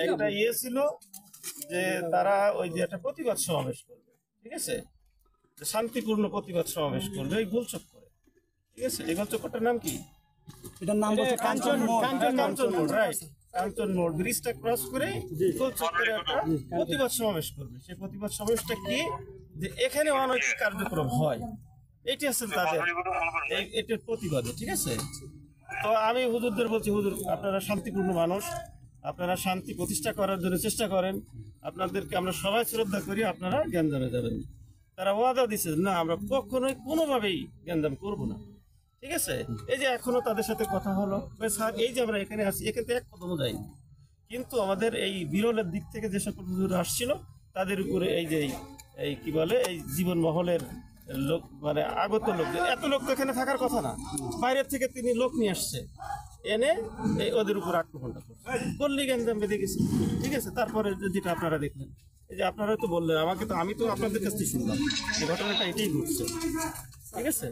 একটা ইয়ে ছিল যে তারা ওই যে একটা প্রতিবাদ সমাবেশ করবে, ঠিক আছে, শান্তিপূর্ণ প্রতিবাদ সমাবেশ করবে এই গোলচক্করে, ঠিক আছে। এই গোলচক্করটার নাম কি? এটার নাম হচ্ছে কাঞ্চন মোড়। কাঞ্চন মোড়, রাইট। কাঞ্চন মোড় ব্রিজটা ক্রস করে গোলচক্করে একটা প্রতিবাদ সমাবেশ করবে। সেই প্রতিবাদ সমাবেশটা কি, যে এখানে অনৈতিক কার্যক্রম হয়, এটি আছে তাদের এটার প্রতিবাদে, ঠিক আছে। তো আমি হুজুরদের বলছি, হুজুর আপনারা শান্তিপূর্ণ মানুষ, আপনারা শান্তি প্রতিষ্ঠা করার জন্য চেষ্টা করেন, আপনাদেরকে আমরা সবাই শ্রদ্ধা করি, আপনারা গ্যাঞ্জামে যাবেন। তারা ওয়াদা দিচ্ছে না আমরা কখনোই কোনোভাবেই গ্যাঞ্জাম করবো না, ঠিক আছে। এই যে এখনো তাদের সাথে কথা হলো, স্যার এই যে আমরা এখানে আছি, এখানে এক কদমও যাইনি, কিন্তু আমাদের এই বিরলের দিক থেকে যে সকল হুজুর আসছিল তাদের উপরে এই যে এই কি বলে এই জীবন মহলের লোক, মানে আগত লোক, এত লোক তো এখানে থাকার কথা না, বাইরের থেকে তিনি লোক নিয়ে আসছে, এনে এই ওদের উপর আক্রমণটা করছে, গল্লি গ্যাঞ্জাম বেঁধে গেছে, ঠিক আছে। তারপরে যেটা আপনারা দেখলেন, এই যে আপনারা তো বললেন আমাকে, তো আমি তো আপনাদের কাছ থেকে শুনলাম এই ঘটনাটা এটাই ঘটছে, ঠিক আছে।